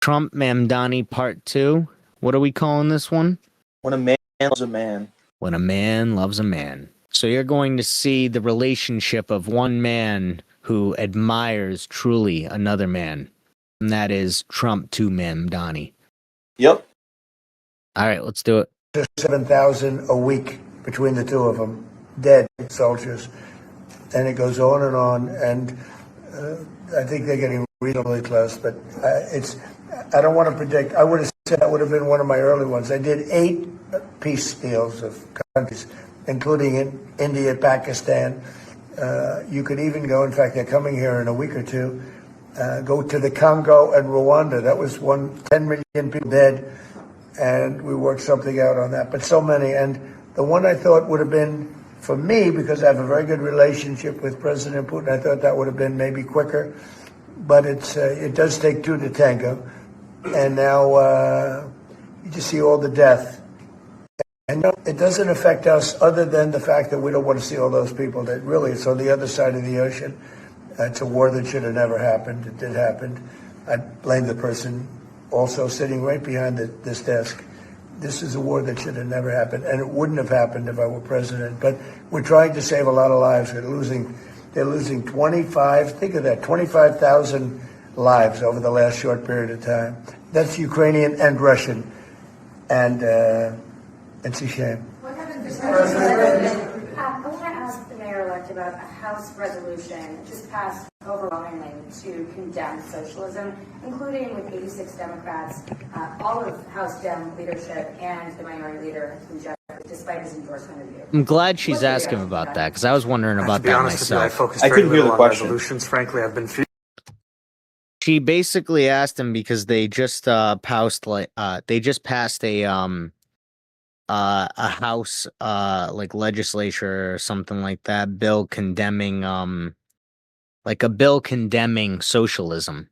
Trump Mamdani Part 2. What are we calling this one? When a man loves a man. When a man loves a man. So you're going to see the relationship of one man who admires truly another man. And that is Trump to Mamdani. Yep. All right, let's do it. 7,000 a week between the two of them, dead soldiers. And it goes on, and I think they're getting reasonably close, but I don't want to predict. I would have said that would have been one of my early ones. I did 8 peace deals of countries, including in India, Pakistan. You could even go, in fact, they're coming here in a week or two, go to the Congo and Rwanda. That was 10 million people dead, and we worked something out on that. But so many, and the one I thought would have been, for me, because I have a very good relationship with President Putin, I thought that would have been maybe quicker. But it does take 2 to tango. And now you just see all the death. And it doesn't affect us other than the fact that we don't want to see all those people that really, it's on the other side of the ocean. It's a war that should have never happened. It did happen. I blame the person also sitting right behind this desk. This is a war that should have never happened, and it wouldn't have happened if I were president. But we're trying to save a lot of lives. They're losing 25,000 lives over the last short period of time. That's Ukrainian and Russian, and it's a shame. What happened this president? I want to ask the mayor-elect about a House resolution just passed overwhelmingly to condemn socialism, including with 86 Democrats, all of House Dem leadership, and the minority leader, Jeffrey, despite his endorsement of you. I'm glad she's asking about that, because I was wondering about that myself. I couldn't hear the question. Resolutions, frankly, I've been. She basically asked him because they just passed a House like legislature or something like that bill condemning socialism,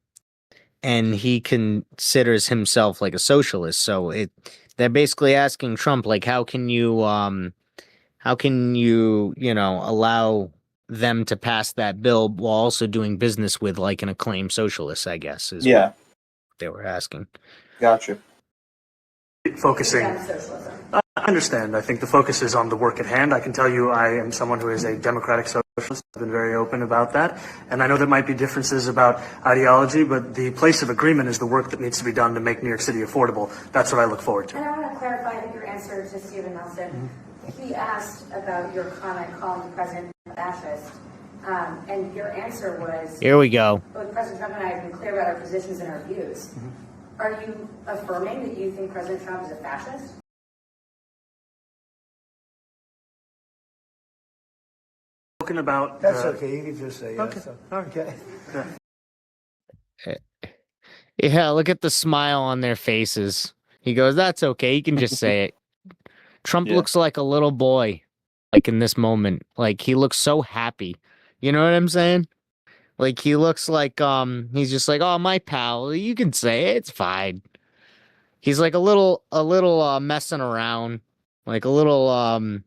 and he considers himself like a socialist. So they're basically asking Trump, like, how can you allow them to pass that bill while also doing business with like an acclaimed socialist, I guess, is what they were asking. Gotcha. Focusing. I understand. I think the focus is on the work at hand. I can tell you I am someone who is a democratic socialist. I've been very open about that. And I know there might be differences about ideology, but the place of agreement is the work that needs to be done to make New York City affordable. That's what I look forward to. And I want to clarify that your answer to Stephen Nelson, he asked about your comment calling the president a fascist. And your answer was... Here we go. Both President Trump and I have been clear about our positions and our views. Are you affirming that you think President Trump is a fascist? About that's okay. You can just say okay. Yes. Okay. Yeah, look at the smile on their faces. He goes, "That's okay. You can just say it." Trump looks like a little boy, like in this moment. Like he looks so happy. You know what I'm saying? Like he looks like he's just like, "Oh, my pal, you can say it. It's fine." He's like a little messing around, like a little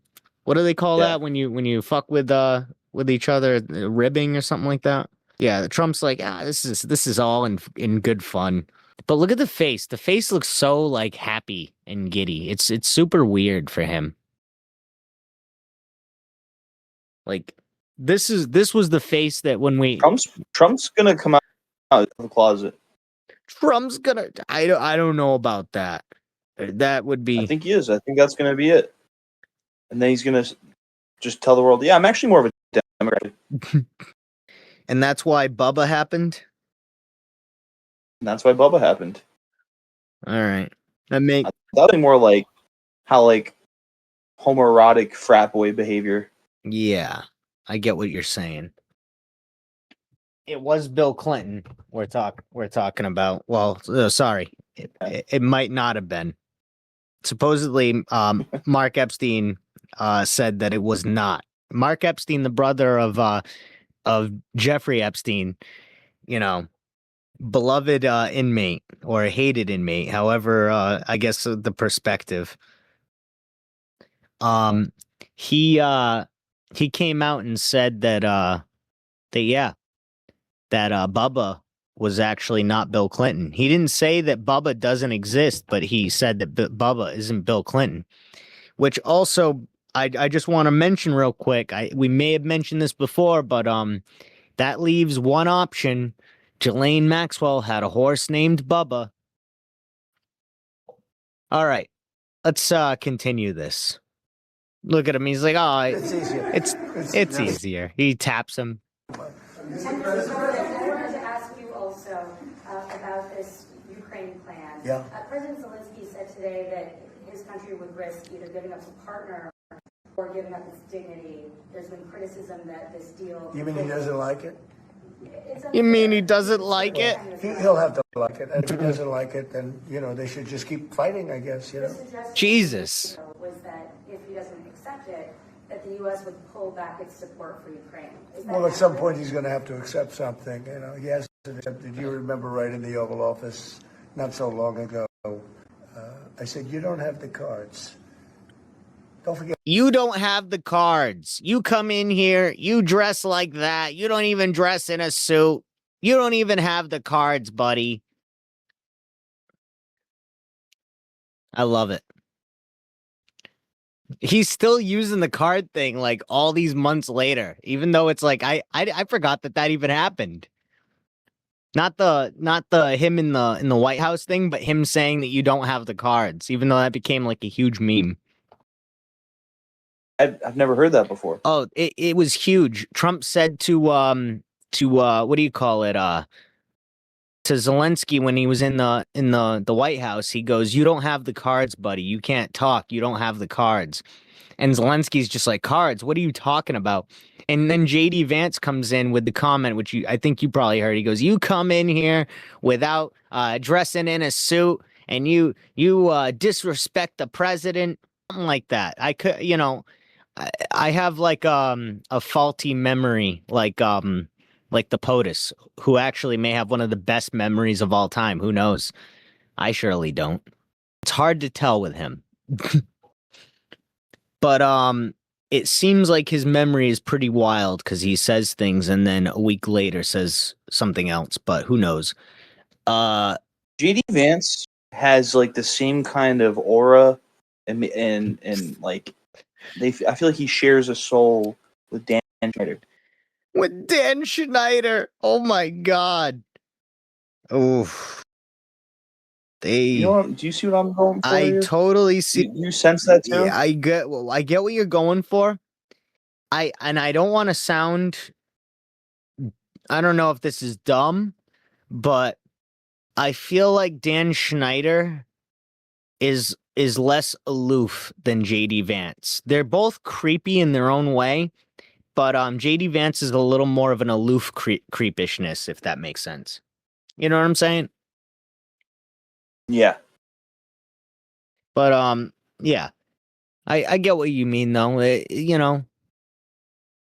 what do they call that when you fuck with each other, ribbing or something like that? Yeah, Trump's like, this is all in good fun. But look at the face. The face looks so like happy and giddy. It's super weird for him. Like this was the face that when we Trump's gonna come out of the closet. Trump's gonna I don't know about that. That would be I think he is. I think that's gonna be it. And then he's going to just tell the world, I'm actually more of a Democrat. And that's why Bubba happened? And that's why Bubba happened. All right. That would be more like how, like, homoerotic frat boy behavior. Yeah, I get what you're saying. It was Bill Clinton we're talking about. Well, sorry. It might not have been. Supposedly, Mark Epstein said that it was not. Mark Epstein, the brother of Jeffrey Epstein, beloved inmate or hated inmate, however, I guess the perspective. He came out and said that Bubba was actually not Bill Clinton. He didn't say that Bubba doesn't exist, but he said that Bubba isn't Bill Clinton, which also I just want to mention real quick. We may have mentioned this before, but that leaves one option. Ghislaine Maxwell had a horse named Bubba. All right, let's continue this. Look at him. He's like, oh, It's easier. it's easier. He taps him. And I wanted to ask you also about this Ukraine plan. Yeah. President Zelensky said today that his country would risk either giving up a partner or giving up its dignity. There's been criticism that this deal. You mean he doesn't like it? You mean he doesn't like it? He'll have to like it. And if he doesn't like it, then, they should just keep fighting, I guess, Jesus. Was that if he doesn't accept it, that the U.S. would pull back its support for Ukraine? Well, at some point, he's going to have to accept something. He hasn't accepted. You remember right in the Oval Office not so long ago, I said, you don't have the cards. Don't forget. You don't have the cards. You come in here, you dress like that. You don't even dress in a suit. You don't even have the cards, buddy. I love it. He's still using the card thing like all these months later, even though it's like I forgot that even happened. Not the him in the White House thing, but him saying that you don't have the cards, even though that became like a huge meme. I've never heard that before. Oh, it was huge. Trump said to what do you call it? To Zelensky when he was in the White House, he goes, "You don't have the cards, buddy. You can't talk. You don't have the cards." And Zelensky's just like, "Cards? What are you talking about?" And then JD Vance comes in with the comment, which I think you probably heard. He goes, "You come in here without dressing in a suit, and you disrespect the president." Something like that. I could, I have like a faulty memory, like the POTUS, who actually may have one of the best memories of all time. Who knows? I surely don't. It's hard to tell with him. But it seems like his memory is pretty wild because he says things and then a week later says something else, but who knows? JD Vance has like the same kind of aura and like I feel like he shares a soul with Dan Schneider. With Dan Schneider. Oh my God. Oof. Do you see what I'm going for? I totally see. You sense that too? Yeah, I get what you're going for. I don't want to sound, I don't know if this is dumb, but I feel like Dan Schneider is less aloof than JD Vance. They're both creepy in their own way, but JD Vance is a little more of an aloof creepishness, if that makes sense. You know what I'm saying? Yeah. But yeah. I get what you mean though.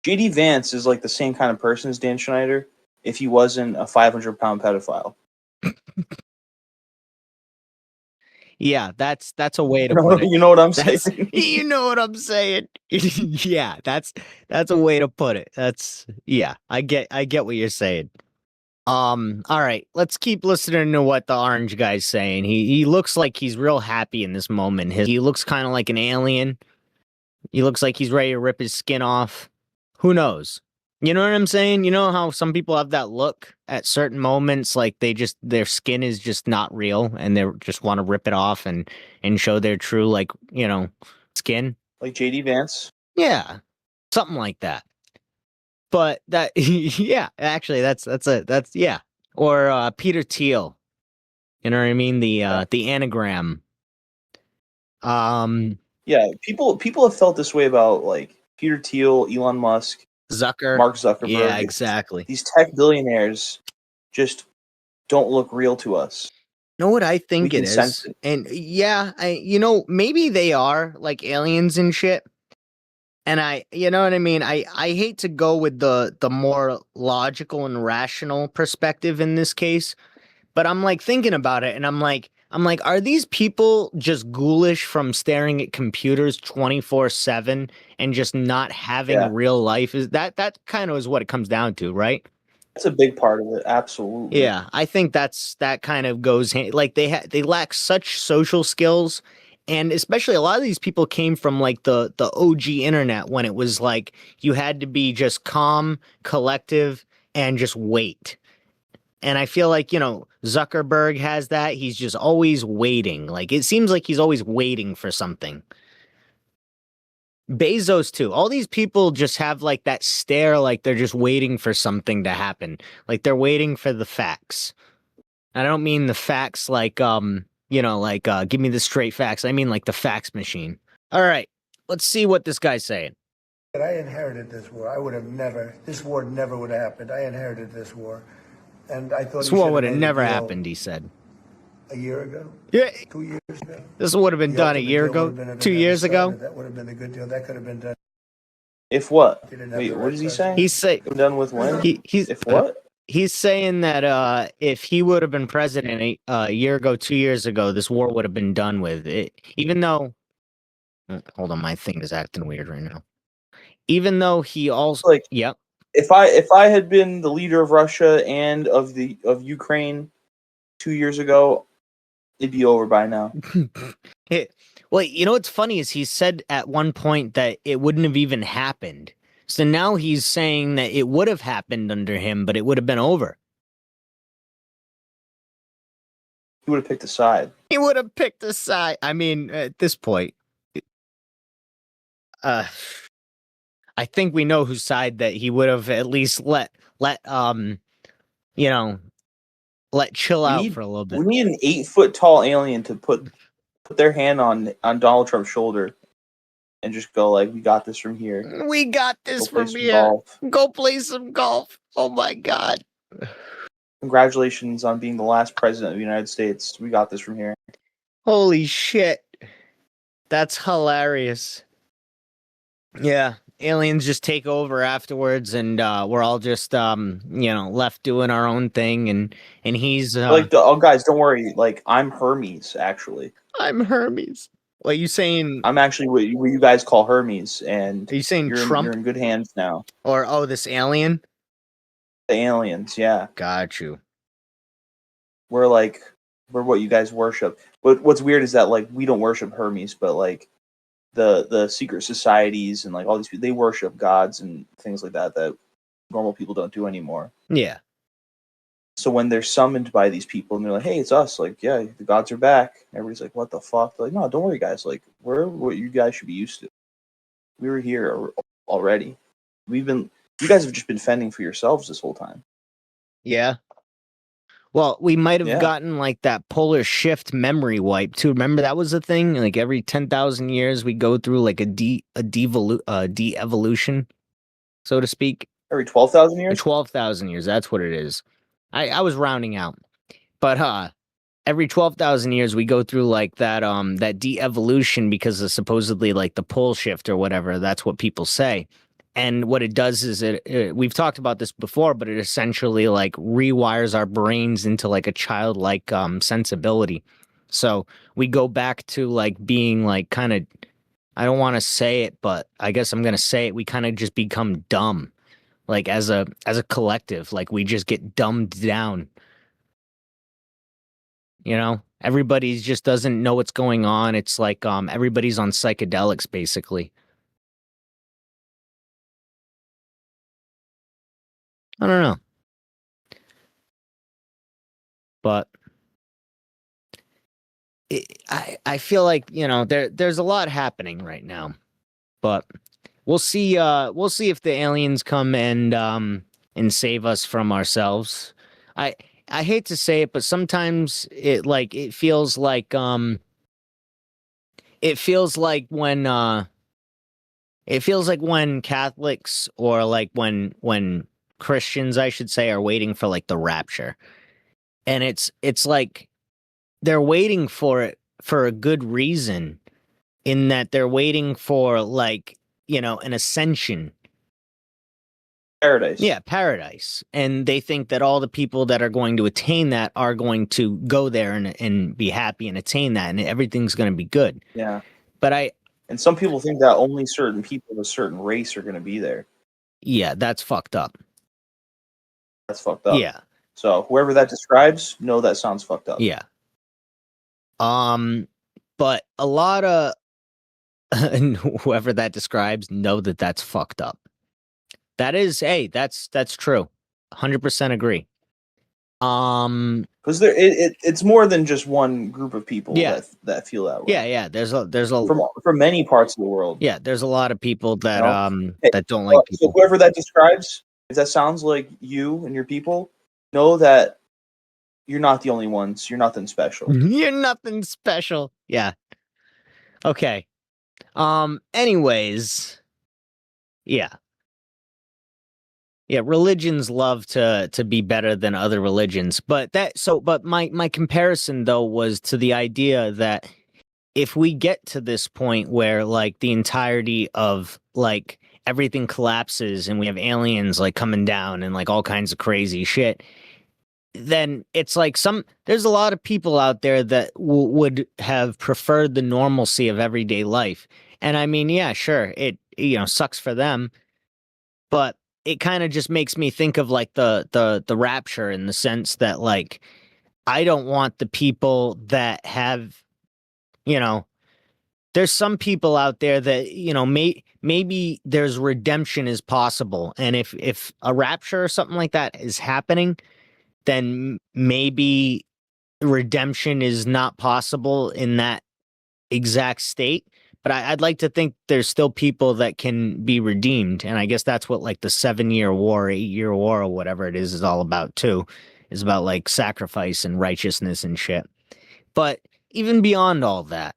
JD Vance is like the same kind of person as Dan Schneider if he wasn't a 500-pound pedophile. Yeah, that's a way to put it. You know what I'm saying? You know what I'm saying? Yeah, that's a way to put it. I get what you're saying. All right, let's keep listening to what the orange guy's saying. He looks like he's real happy in this moment. He looks kind of like an alien. He looks like he's ready to rip his skin off. Who knows? You know what I'm saying? You know how some people have that look at certain moments, like their skin is just not real and they just want to rip it off and show their true, skin. Like JD Vance? Yeah. Something like that. But that, yeah, actually that's yeah. Or Peter Thiel. You know what I mean? The anagram. Yeah, people have felt this way about like Peter Thiel, Elon Musk, Mark Zuckerberg. Yeah, exactly. These tech billionaires just don't look real to us. You know what I think it is? And yeah, maybe they are like aliens and shit. And you know what I mean? I hate to go with the more logical and rational perspective in this case, but I'm like thinking about it and I'm like, are these people just ghoulish from staring at computers 24/7 and just not having real life? Is that kind of is what it comes down to, right? That's a big part of it. Absolutely. Yeah, I think that kind of goes like they lack such social skills, and especially a lot of these people came from like the OG internet when it was like you had to be just calm, collective, and just wait. And I feel like, Zuckerberg has that. He's just always waiting. Like it seems like he's always waiting for something. Bezos too. All these people just have like that stare, like they're just waiting for something to happen. Like they're waiting for the facts. I don't mean the facts like give me the straight facts. I mean like the fax machine. All right. Let's see what this guy's saying. I inherited this war. I would have never, this war never would have happened. I inherited this war. And I thought This war would have never happened, he said. A year ago? Yeah. 2 years ago? This would have been done a year ago? 2 years ago? That would have been a good deal. That could have been done. If what? You didn't have Wait, the what right is he person. saying? He's saying Done with when? he's If what? He's saying that if he would have been president a year ago, 2 years ago, this war would have been done with. Even though, hold on, my thing is acting weird right now. Even though he also, Like, yep. If I had been the leader of Russia and of Ukraine 2 years ago, it'd be over by now. Well, what's funny is he said at one point that it wouldn't have even happened. So now he's saying that it would have happened under him, but it would have been over. He would have picked a side. He would have picked a side. I mean, at this point, I think we know whose side that he would have at least let chill out for a little bit. We need an 8-foot tall alien to put their hand on Donald Trump's shoulder and just go like, "We got this from here. We got this Go play from some here. golf. Go play some golf." Oh my God. Congratulations on being the last president of the United States. We got this from here." Holy shit. That's hilarious. Yeah. Aliens just take over afterwards, and we're all just left doing our own thing, and he's guys, don't worry. Like, I'm Hermes, actually. I'm Hermes. What you saying? I'm actually what you guys call Hermes, and Are you saying Trump? You're in good hands now. Or this alien? The aliens, yeah. Got you. We're what you guys worship. But what's weird is that like we don't worship Hermes, but like the secret societies and like all these people, they worship gods and things like that normal people don't do anymore. Yeah. So when they're summoned by these people and they're like, "Hey, it's us," like, "Yeah, the gods are back." Everybody's like, "What the fuck?" They're like, "No, don't worry, guys. Like, we're what you guys should be used to. We were here already. You guys have just been fending for yourselves this whole time." Yeah. Well, we might have Yeah. gotten like that polar shift memory wipe too. Remember that was a thing? Like every 10,000 years we go through like a de-evolution, so to speak. Every 12,000 years? 12,000 years, that's what it is. I was rounding out. But every 12,000 years we go through like that de-evolution because of supposedly like the pole shift or whatever. That's what people say. And what it does is we've talked about this before, but it essentially like rewires our brains into like a childlike sensibility. So we go back to like being like kind of, I don't want to say it, but I guess I'm going to say it. We kind of just become dumb, like as a collective, like we just get dumbed down. Everybody's just doesn't know what's going on. It's like everybody's on psychedelics basically. I don't know. But I feel like, there's a lot happening right now. But we'll see if the aliens come and save us from ourselves. I hate to say it, but sometimes it feels like when Catholics or like when Christians, I should say, are waiting for like the rapture. And it's like they're waiting for it for a good reason, in that they're waiting for like, an ascension. Paradise. Yeah, paradise. And they think that all the people that are going to attain that are going to go there and be happy and attain that, and everything's going to be good. Yeah. But and some people think that only certain people of a certain race are going to be there. Yeah, that's fucked up. That's fucked up. Yeah. So whoever that describes, no, that sounds fucked up. Yeah. But a lot of whoever that describes know that that's fucked up. That is, hey, that's true. 100% agree. Because it's more than just one group of people that feel that way. Yeah. There's a from many parts of the world. Yeah, there's a lot of people that Hey, that don't like people. So whoever that describes, if that sounds like you and your people, know that you're not the only ones. You're nothing special. You're nothing special. Yeah. Okay. Anyways, yeah. Yeah, religions love to be better than other religions, but my comparison though was to the idea that if we get to this point where like the entirety of like everything collapses and we have aliens like coming down and like all kinds of crazy shit, then it's like there's a lot of people out there that would have preferred the normalcy of everyday life. And I mean, yeah, sure, it sucks for them, but it kind of just makes me think of like the rapture in the sense that like I don't want the people that have, there's some people out there that, maybe there's redemption is possible. And if a rapture or something like that is happening, then maybe redemption is not possible in that exact state. But I'd like to think there's still people that can be redeemed. And I guess that's what like the 7-year war, 8-year war, or whatever it is all about too. Is about like sacrifice and righteousness and shit. But even beyond all that,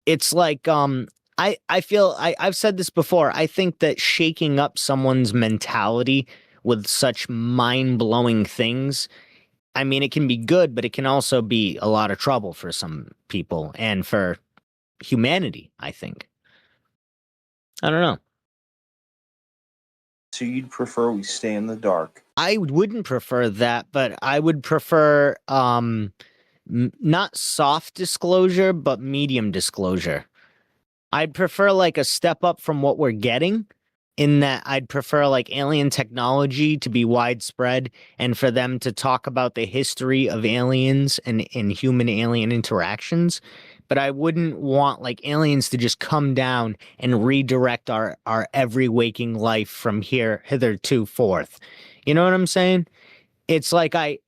it's like I feel I've said this before. I think that shaking up someone's mentality with such mind-blowing things, I mean, it can be good, but it can also be a lot of trouble for some people and for humanity, I think. I don't know. So you'd prefer we stay in the dark? I wouldn't prefer that, but I would prefer not soft disclosure, but medium disclosure. I'd prefer like a step up from what we're getting, in that I'd prefer like alien technology to be widespread and for them to talk about the history of aliens and human alien interactions. But I wouldn't want like aliens to just come down and redirect our every waking life from hitherto forth. You know what I'm saying? It's like I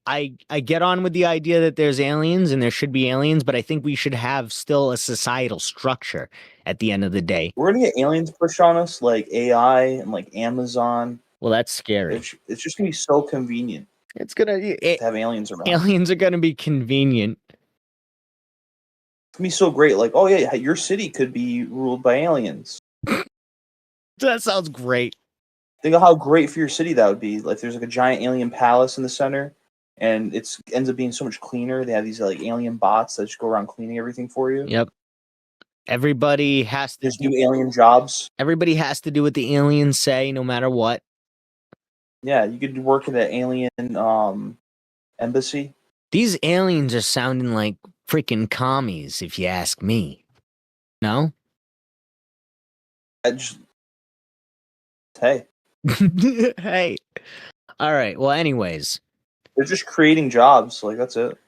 get on with the idea that there's aliens and there should be aliens, but I think we should have still a societal structure at the end of the day. We're gonna get aliens pushed on us like AI and like Amazon. Well, that's scary. It's just gonna be so convenient. It's gonna to have aliens around. Aliens are gonna be convenient. It's gonna be so great. Like, oh yeah, your city could be ruled by aliens. That sounds great. Think of how great for your city that would be. Like, there's like a giant alien palace in the center, and it ends up being so much cleaner. They have these like alien bots that just go around cleaning everything for you. Yep. Everybody has to. There's new alien jobs. Everybody has to do what the aliens say, no matter what. Yeah, you could work in the alien embassy. These aliens are sounding like freaking commies, if you ask me. No? Hey. Hey. All right. Well, anyways. They're just creating jobs. Like, that's it.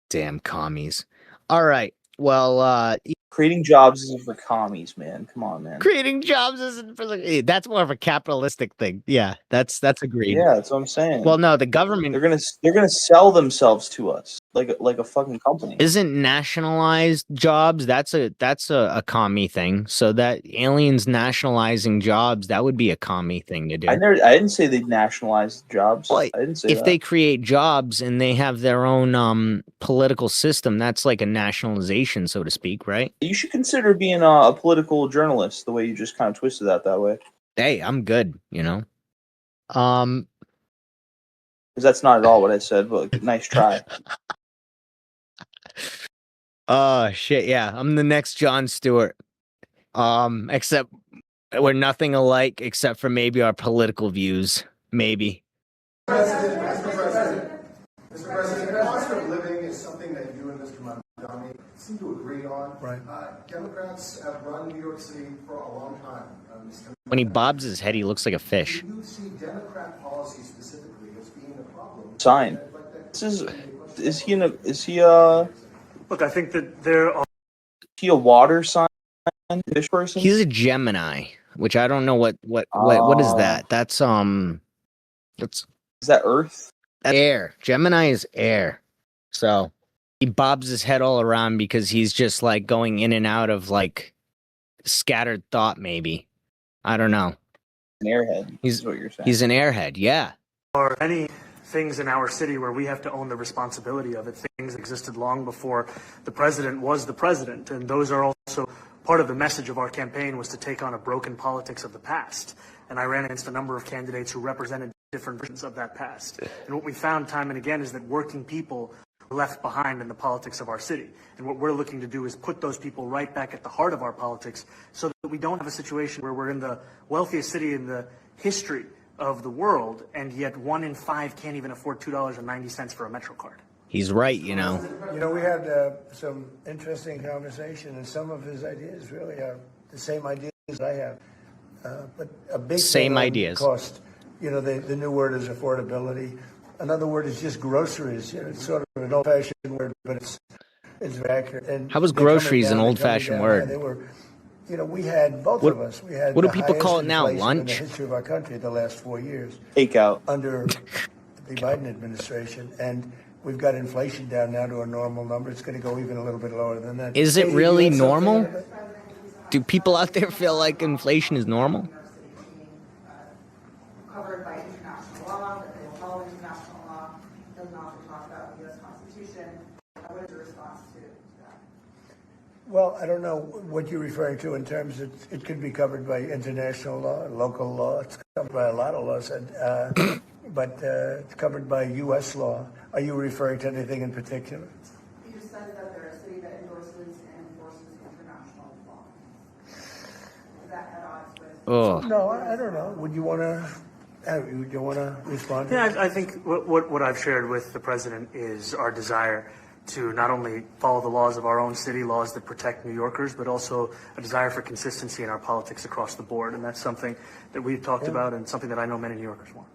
Damn commies. All right. Well, creating jobs isn't for commies, man. Come on, man. Creating jobs isn't for that's more of a capitalistic thing. Yeah, that's agreed. Yeah, that's what I'm saying. Well, no, the government they're gonna sell themselves to us like a fucking company. Isn't nationalized jobs? That's a commie thing. So that aliens nationalizing jobs, that would be a commie thing to do. I didn't say they'd nationalize jobs. Well, I didn't say if that. they create jobs and they have their own political system, that's like a nationalization, so to speak, right? You should consider being a political journalist. The way you just kind of twisted that way. Hey, I'm good. Because that's not at all what I said, but nice try. Oh shit, yeah. I'm the next Jon Stewart. Except we're nothing alike except for maybe our political views. Maybe. Mr. President, cost of living is something that you and Mr. Mamdani seem to agree on. Right. Democrats have run New York City for a long time. When he bobs his head, he looks like a fish. Do you see Democrat policy specifically as being sign. Is he Look, I think that there are. he a water sign fish person? He's a Gemini, which I don't know what is that. That's Is that Earth? air. Gemini is air. So he bobs his head all around because he's just like going in and out of like scattered thought, maybe. I don't know. An airhead. He's is what you're saying. He's an airhead, yeah. Are any things in our city where we have to own the responsibility of it. Things existed long before the president was the president, and those are also part of the message of our campaign, was to take on a broken politics of the past. And I ran against a number of candidates who represented different versions of that past. And what we found time and again is that working people were left behind in the politics of our city. And what we're looking to do is put those people right back at the heart of our politics so that we don't have a situation where we're in the wealthiest city in the history of the world, and yet 1 in 5 can't even afford $2.90 for a Metro card. He's right, you know. You know, we had some interesting conversation, and some of his ideas really are the same ideas I have. But a big same thing ideas. Cost. You know, the new word is affordability. Another word is just groceries. You know, it's sort of an old-fashioned word, but it's very accurate. And how was groceries an old-fashioned word? They were. You know, we had both of us. We had what do the people call it now? highest inflation Lunch? in the history of our country the last 4 years. Takeout. Under the Biden administration, and we've got inflation down now to a normal number. It's going to go even a little bit lower than that. Is it Katie, really you had something normal? about it? Do people out there feel like inflation is normal? Covered by international law, that they will follow international law, doesn't also talk about the U.S. Constitution. What is your response to that? Well, I don't know what you're referring to in terms of it could be covered by international law, local law. It's covered by a lot of laws, but it's covered by U.S. law. Are you referring to anything in particular? You just said that they're a city that endorses and enforces international law. Is that at odds with? Oh, No, I don't know. Would you want to? Would you want to respond? Yeah, I think what I've shared with the president is our desire to not only follow the laws of our own city, laws that protect New Yorkers, but also a desire for consistency in our politics across the board. And that's something that we've talked about and something that I know many New Yorkers want.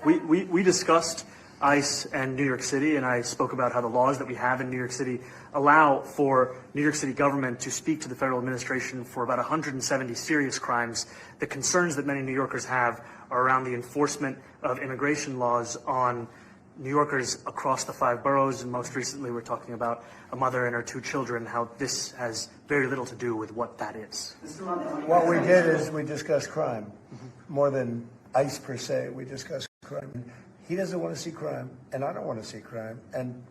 We discussed ICE and New York City, and I spoke about how the laws that we have in New York City allow for New York City government to speak to the federal administration for about 170 serious crimes. The concerns that many New Yorkers have are around the enforcement of immigration laws on New Yorkers across the 5 boroughs, and most recently we're talking about a mother and her 2 children, how this has very little to do with what that is. What we did is we discussed crime, more than ICE per se. We discussed crime. He doesn't want to see crime, and I don't want to see crime. And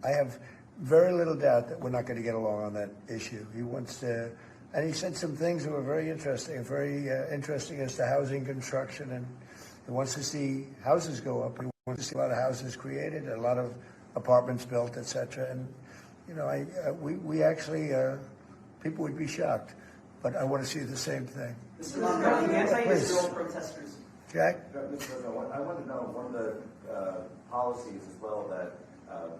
I have very little doubt that we're not going to get along on that issue. He wants to, and he said some things that were very interesting as to housing construction, and he wants to see houses go up. He wants to see a lot of houses created, a lot of apartments built, etc. And you know, we actually people would be shocked, but I want to see the same thing. Mr. Mamdani, anti-Israel protesters. Jack? Mr. President, I want to know one of the policies as well that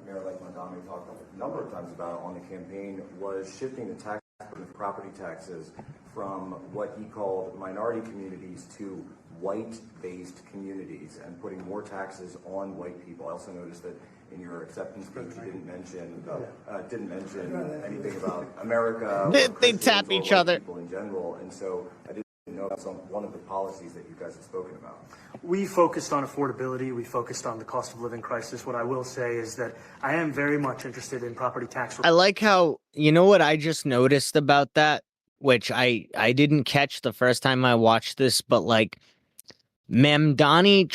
Mayor-elect Mamdani talked a number of times about on the campaign was shifting the tax burden of property taxes from what he called minority communities to white-based communities and putting more taxes on white people. I also noticed that in your acceptance speech you didn't mention anything about America. They tap each other. People in general, and so I didn't know that's one of the policies that you guys have spoken about. We focused on affordability. We focused on the cost of living crisis. What I will say is that I am very much interested in property tax. I like how, you know what I just noticed about that, which I didn't catch the first time I watched this, but like Mamdani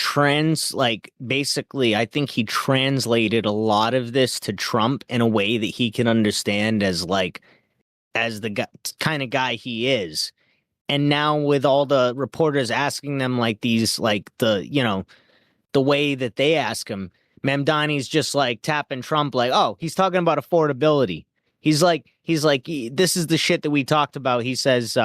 basically, I think he translated a lot of this to Trump in a way that he can understand as the kind of guy he is. And now with all the reporters asking them like these, like the way that they ask him, Mamdani's just like tapping Trump like, oh, he's talking about affordability. He's like, this is the shit that we talked about. He says,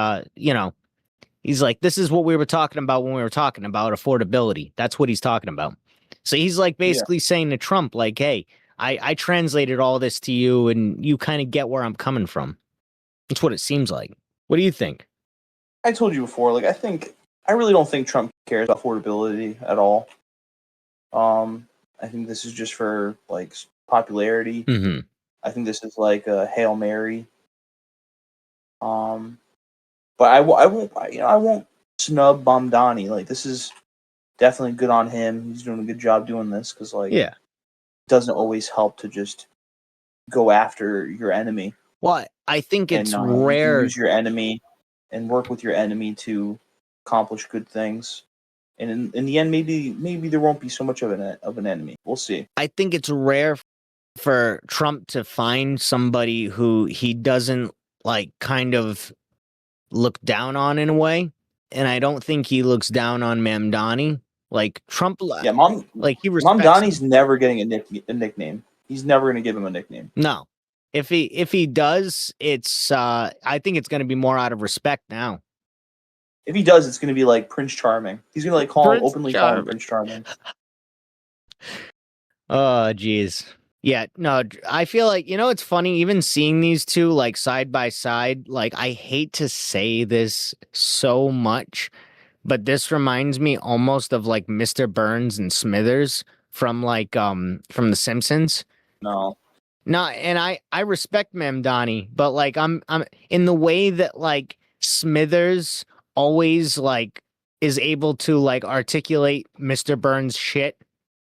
he's like, this is what we were talking about when we were talking about affordability. That's what he's talking about. So he's like basically saying to Trump, like, hey, I translated all this to you and you kind of get where I'm coming from. That's what it seems like. What do you think? I told you before, like, I think I really don't think Trump cares about affordability at all. I think this is just for like popularity. Mm-hmm. I think this is like a Hail Mary. But I won't snub Mamdani. Like, this is definitely good on him. He's doing a good job doing this because like Yeah. it doesn't always help to just go after your enemy. Well, I think it's and, you rare. can use your enemy and work with your enemy to accomplish good things. And in the end, maybe there won't be so much of an enemy. We'll see. I think it's rare for Trump to find somebody who he doesn't like kind of look down on in a way. And I don't think he looks down on Mamdani. Like Trump, Yeah, like he respects Mamdani's him. never getting a nickname. He's never going to give him a nickname. No. If he does, it's I think it's going to be more out of respect now. If he does, it's going to be like Prince Charming. He's going to like call him Prince Charming. Oh, geez. Yeah, no, I feel like, it's funny, even seeing these two, like, side by side, like, I hate to say this so much, but this reminds me almost of, like, Mr. Burns and Smithers from, like, from The Simpsons. No. No, and I respect Mamdani, but, like, I'm in the way that, like, Smithers always, like, is able to, like, articulate Mr. Burns' shit,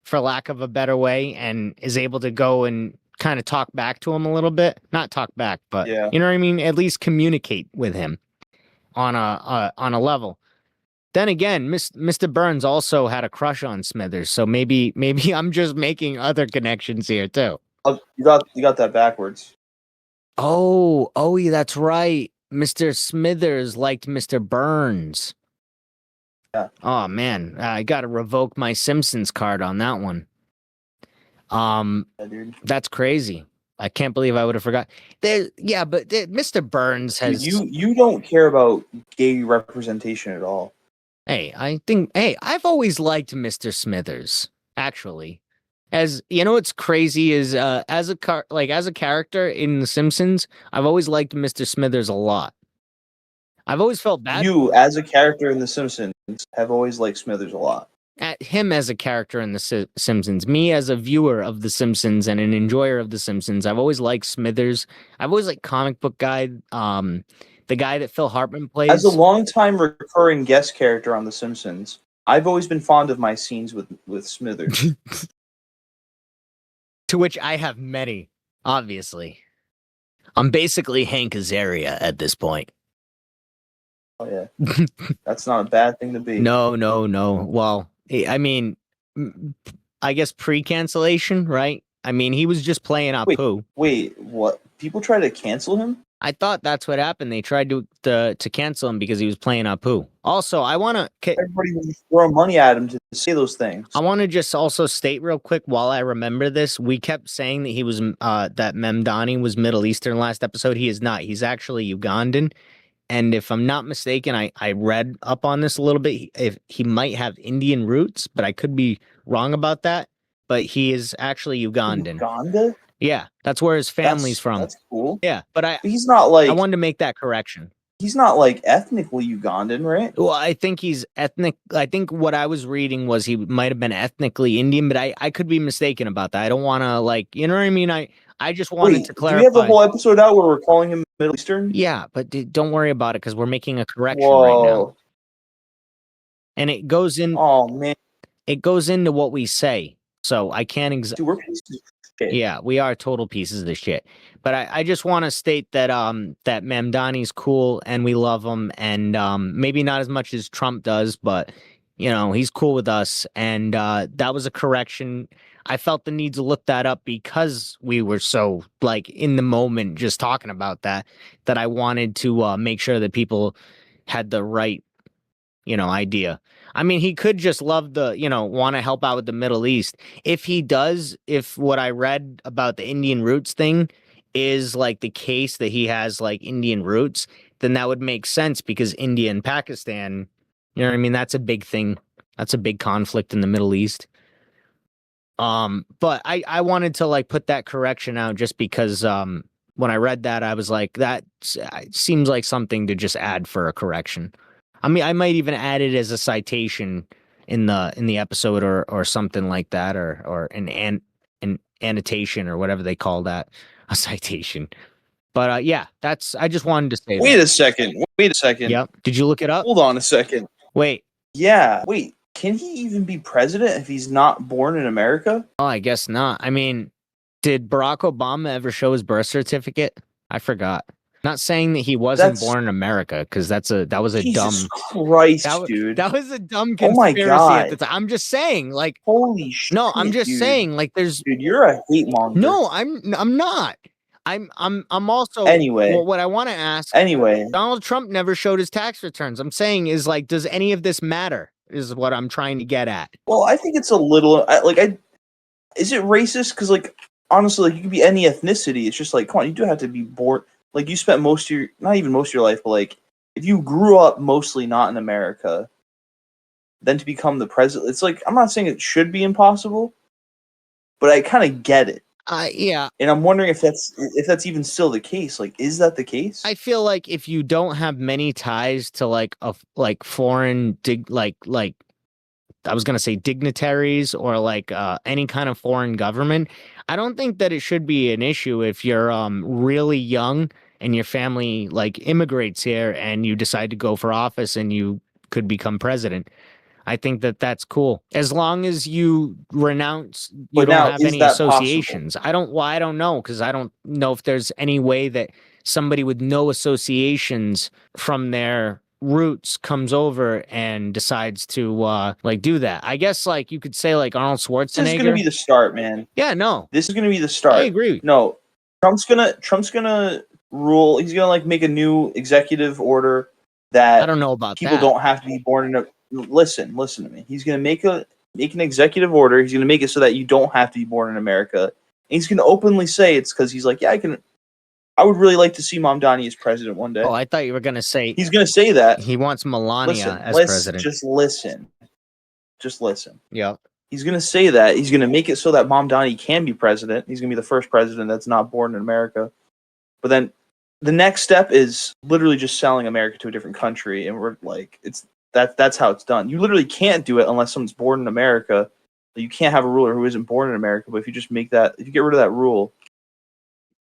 for lack of a better way, and is able to go and kind of talk back to him a little bit. Not talk back, but Yeah. you know what I mean? At least communicate with him on a level. Then again, Mr. Burns also had a crush on Smithers, so maybe I'm just making other connections here too. Oh, you got that backwards. Oh, yeah, that's right. Mr. Smithers liked Mr. Burns. Yeah. Oh man, I got to revoke my Simpsons card on that one. Yeah, dude. That's crazy. I can't believe I would have forgot. Mr. Burns has. You don't care about gay representation at all. Hey, I've always liked Mr. Smithers. Actually, as you know, what's crazy is as a character in The Simpsons, I've always liked Mr. Smithers a lot. I've always felt bad. You, as a character in The Simpsons, have always liked Smithers a lot. At him as a character in The Simpsons, me as a viewer of The Simpsons and an enjoyer of The Simpsons, I've always liked Smithers. I've always liked comic book guy, the guy that Phil Hartman plays. As a longtime recurring guest character on The Simpsons, I've always been fond of my scenes with Smithers. To which I have many, obviously. I'm basically Hank Azaria at this point. Oh yeah, that's not a bad thing to be. No. Well, I mean, I guess pre-cancellation, right? I mean, he was just playing Apu. Wait, what? People try to cancel him? I thought that's what happened. They tried to cancel him because he was playing Apu. Also, I want to... Everybody was throwing money at him to say those things. I want to just also state real quick while I remember this, we kept saying that he was that Mamdani was Middle Eastern last episode. He is not. He's actually Ugandan. And if I'm not mistaken, I read up on this a little bit. If he might have Indian roots, but I could be wrong about that. But he is actually Ugandan. Uganda? Yeah, that's where his family's from. That's cool. Yeah, but he's not like... I wanted to make that correction. He's not like ethnically Ugandan, right? Well, I think he's ethnic. I think what I was reading was he might have been ethnically Indian, but I could be mistaken about that. I don't want to, like, you know what I mean? I just wanted to clarify. Do we have the whole episode out where we're calling him Middle Eastern? Yeah, but don't worry about it because we're making a correction right now. And it goes in. Oh man, it goes into what we say, so I can't Dude, we're pieces of shit. Yeah, we are total pieces of shit. But I just want to state that that Mamdani's cool and we love him, and maybe not as much as Trump does, but he's cool with us, and that was a correction. I felt the need to look that up because we were so like in the moment just talking about that I wanted to make sure that people had the right idea. I mean, he could just love want to help out with the Middle East. If he does, if what I read about the Indian roots thing is like the case that he has like Indian roots, then that would make sense because India and Pakistan, you know what I mean? That's a big thing. That's a big conflict in the Middle East. But I wanted to like put that correction out just because when I read that, I was like, that seems like something to just add for a correction. I mean, I might even add it as a citation in the episode or something like that, or an annotation or whatever they call that, a citation. But yeah, I just wanted to say Wait that. a second. Wait a second. Yep. Did you look it up? Hold on a second. Wait. Yeah. Wait. Can he even be president if he's not born in America? Oh, I guess not. I mean, did Barack Obama ever show his birth certificate? I forgot. Not saying that he wasn't That's born in America, because that was a Jesus dumb Christ, dude. that was a dumb Oh my conspiracy at the God. time. I'm just saying, like, Holy shit. no, I'm just dude. saying, like, there's Dude, you're a hate monger. no, I'm not. I'm also Anyway. well, what I want to ask. Anyway. Donald Trump never showed his tax returns. I'm saying is like, does any of this matter? Is what I'm trying to get at. Well, I think it's a little is it racist? Because like honestly, like you could be any ethnicity. It's just like, come on, you do have to be born. Like you spent most of your, not even most of your life, but like if you grew up mostly not in America, then to become the president, it's like I'm not saying it should be impossible, but I kind of get it. Yeah. And I'm wondering if that's even still the case. Like, is that the case? I feel like if you don't have many ties to like foreign I was gonna say dignitaries or like any kind of foreign government, I don't think that it should be an issue if you're really young and your family like immigrates here and you decide to go for office and you could become president. I think that that's cool as long as you renounce. You But don't now, have is any that possible? associations. I don't know because I don't know if there's any way that somebody with no associations from their roots comes over and decides to like do that. I guess like you could say like Arnold Schwarzenegger. This is going to be the start, man. Yeah, no, This is going to be the start. I agree. No, Trump's gonna rule. He's gonna like make a new executive order that I don't know about people that. don't have to be born in a. Listen to me. He's gonna make an executive order. He's gonna make it so that you don't have to be born in America. And he's gonna openly say it's because he's like, yeah, I would really like to see Mamdani as president one day. Oh, I thought you were gonna say He's gonna say that. he wants Melania as president. Just listen. Yeah. He's going to say that. He's going to make it so that Mamdani can be president. He's going to be the first president that's not born in America. But then the next step is literally just selling America to a different country. And we're like, that's how it's done. You literally can't do it unless someone's born in America. You can't have a ruler who isn't born in America. But if you just if you get rid of that rule,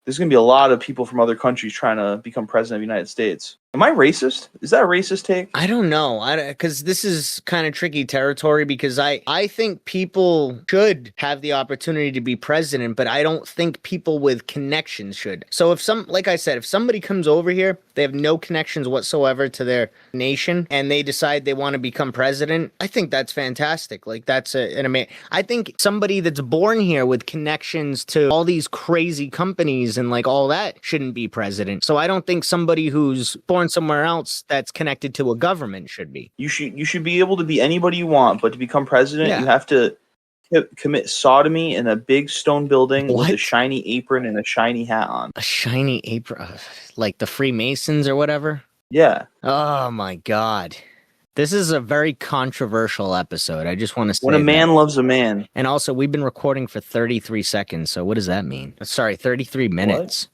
there's going to be a lot of people from other countries trying to become president of the United States. Am I racist? Is that a racist take? I don't know. Because this is kind of tricky territory because I think people should have the opportunity to be president, but I don't think people with connections should. So like I said, if somebody comes over here, they have no connections whatsoever to their nation and they decide they want to become president, I think that's fantastic. Like that's an amazing. I think somebody that's born here with connections to all these crazy companies and like all that shouldn't be president. So I don't think somebody who's born somewhere else that's connected to a government should be. You should be able to be anybody you want, but to become president, Yeah. you have to commit sodomy in a big stone building with a shiny apron and a shiny hat on. A shiny apron, like the Freemasons or whatever? Yeah. Oh my God. This is a very controversial episode. I just want to say When a man loves a man. And also, we've been recording for 33 seconds, so what does that mean? Sorry, 33 minutes.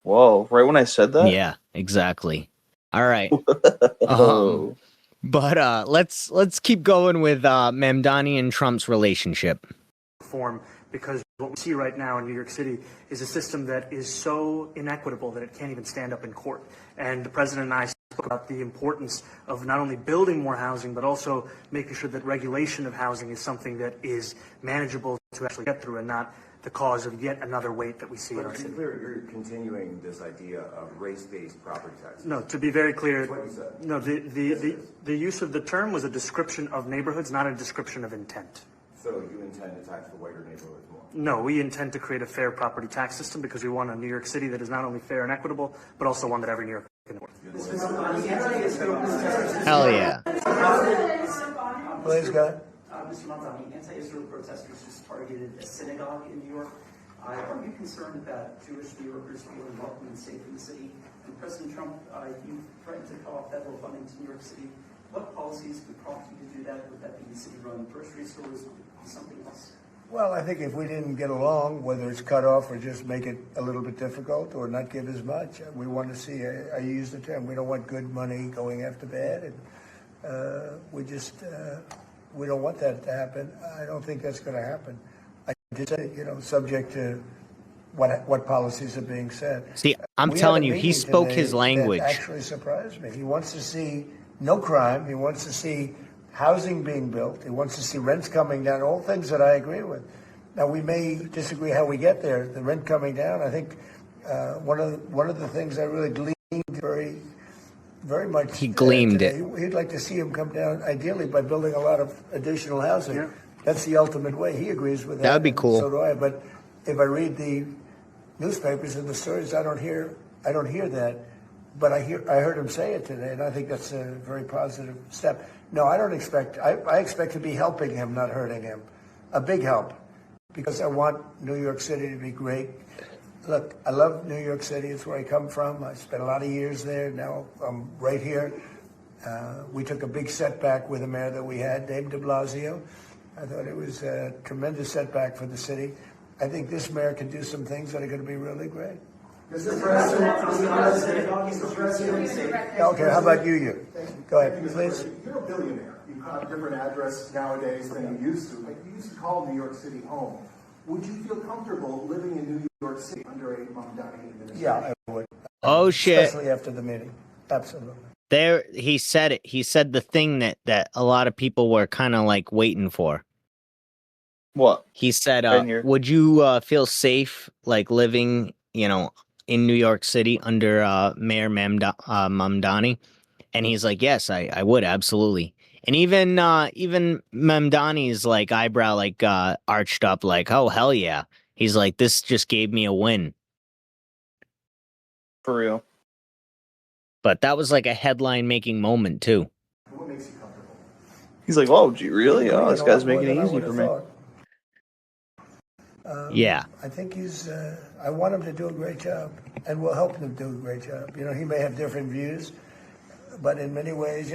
Whoa, right when I said that? Yeah, exactly. All right. Oh. But let's keep going with Mamdani and Trump's relationship. Because what we see right now in New York City is a system that is so inequitable that it can't even stand up in court. And the president and I spoke about the importance of not only building more housing, but also making sure that regulation of housing is something that is manageable to actually get through and not the cause of yet another weight that we see in our But to city. be clear, you're continuing this idea of race-based property taxes. No, to be very clear, That's what you said. no, the use of the term was a description of neighborhoods, not a description of intent. So you intend to tax the whiter neighborhoods more? No, we intend to create a fair property tax system because we want a New York City that is not only fair and equitable, but also one that every New Yorker can afford. Hell yeah. Please, God. Mr. Mamdani, anti-Israel protesters just targeted a synagogue in New York. Are you concerned about Jewish New Yorkers feeling welcome and safe in the city? And President Trump, you threatened to cut off federal funding to New York City. What policies would prompt you to do that? Would that be city-run grocery stores? Would it be something else? Well, I think if we didn't get along, whether it's cut off or just make it a little bit difficult or not give as much, we want to see, I use the term, we don't want good money going after bad. And We just we don't want that to happen. I don't think that's going to happen. I just say, subject to what policies are being said. See, I'm We had telling a you, he meeting spoke today his that language. actually surprised me. He wants to see no crime. He wants to see housing being built. He wants to see rents coming down. All things that I agree with. Now we may disagree how we get there. The rent coming down. I think one of the things I really gleaned very much. He gleamed today, it. He'd like to see him come down, ideally by building a lot of additional housing. Yeah. That's the ultimate way. He agrees with that. That would be and cool. So do I. But if I read the newspapers and the stories, I don't hear that. But I heard him say it today, and I think that's a very positive step. No, I don't expect. I expect to be helping him, not hurting him. A big help, because I want New York City to be great. Look, I love New York City. It's where I come from. I spent a lot of years there. Now I'm right here. We took a big setback with the mayor that we had, Dave de Blasio. I thought it was a tremendous setback for the city. I think this mayor can do some things that are going to be really great. Mr. President, Mr. President. Okay, how about you? Go ahead, please. You're a billionaire. You have a different address nowadays than you used to. Like you used to call New York City home. Would you feel comfortable living in New York City under a Mamdani administration? Yeah, I would. Oh shit! Especially after the meeting. Absolutely. There, he said it. He said the thing that a lot of people were kind of like waiting for. What? He said, Right here. "Would you feel safe like living, in New York City under Mayor Mamdani?" And he's like, "Yes, I would absolutely." And even Mamdani's like eyebrow like arched up, like, "Oh hell yeah!" He's like, "This just gave me a win." For real. But that was like a headline making moment too. What makes you comfortable? He's like, "Whoa, gee, really? Oh, this guy's making it easy for me." Yeah. I think he's. I want him to do a great job, and we'll help him do a great job. He may have different views, but in many ways,